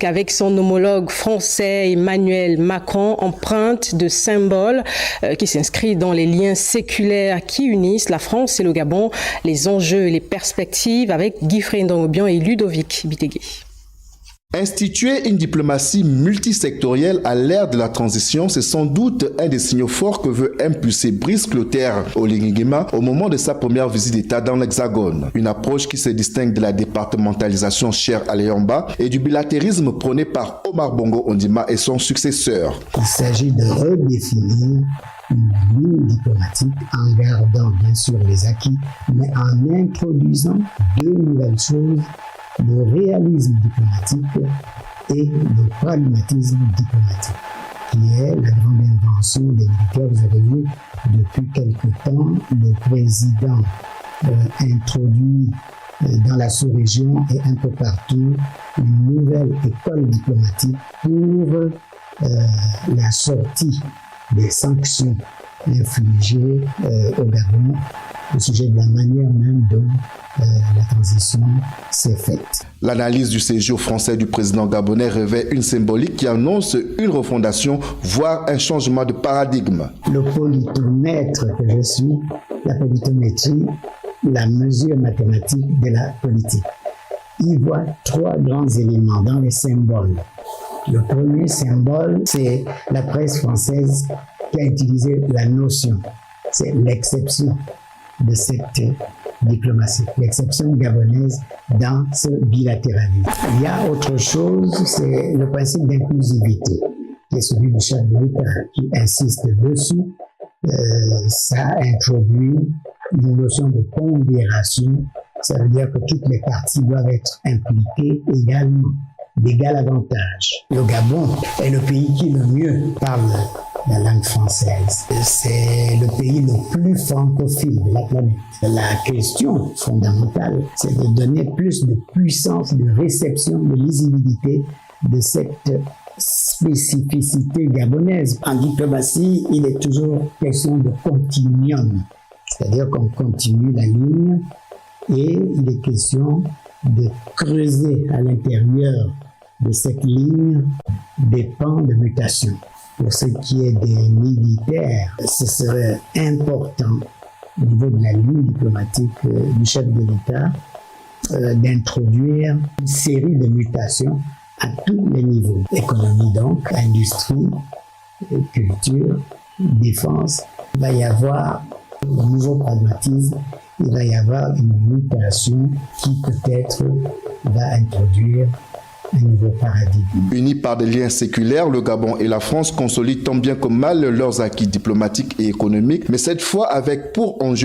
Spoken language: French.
Avec son homologue français Emmanuel Macron, empreinte de symboles qui s'inscrit dans les liens séculaires qui unissent la France et le Gabon, les enjeux et les perspectives avec Guy Ndongobian et Ludovic Bitégué. Instituer une diplomatie multisectorielle à l'ère de la transition, c'est sans doute un des signaux forts que veut impulser Brice Clotaire Oligui Nguema au moment de sa première visite d'État dans l'Hexagone. Une approche qui se distingue de la départementalisation chère à Léomba et du bilatérisme prôné par Omar Bongo Ondimba et son successeur. Il s'agit de redéfinir une ligne diplomatique en gardant bien sûr les acquis, mais en introduisant deux nouvelles choses: le réalisme diplomatique et le pragmatisme diplomatique, qui est la grande invention des militaires. Vous avez vu, depuis quelque temps, le président introduit dans la sous-région et un peu partout une nouvelle école diplomatique pour la sortie des sanctions infligées au Gabon au sujet de la manière même dont la transition s'est faite. L'analyse du séjour français du président gabonais révèle une symbolique qui annonce une refondation, voire un changement de paradigme. Le politomètre que je suis, la politométrie, la mesure mathématique de la politique, il voit trois grands éléments dans les symboles. Le premier symbole, c'est la presse française qui a utilisé la notion, c'est l'exception de cette diplomatie, l'exception gabonaise dans ce bilatéralisme. Il y a autre chose, c'est le principe d'inclusivité, qui est celui du chef de l'État, qui insiste dessus. Ça introduit une notion de pondération, ça veut dire que toutes les parties doivent être impliquées également, d'égal avantage. Le Gabon est le pays qui le mieux parle la langue française. C'est le pays le plus francophile de la planète. La question fondamentale, c'est de donner plus de puissance, de réception, de lisibilité de cette spécificité gabonaise. En diplomatie, il est toujours question de continuum, c'est-à-dire qu'on continue la ligne et il est question de creuser à l'intérieur de cette ligne des pans de mutation. Pour ce qui est des militaires, ce serait important au niveau de la ligne diplomatique du chef de l'État d'introduire une série de mutations à tous les niveaux. Économie donc, industrie, culture, défense. Il va y avoir au niveau pragmatisme, il va y avoir une mutation qui peut-être va introduire un nouveau paradigme. Unis par des liens séculaires, le Gabon et la France consolident tant bien que mal leurs acquis diplomatiques et économiques, mais cette fois avec pour enjeu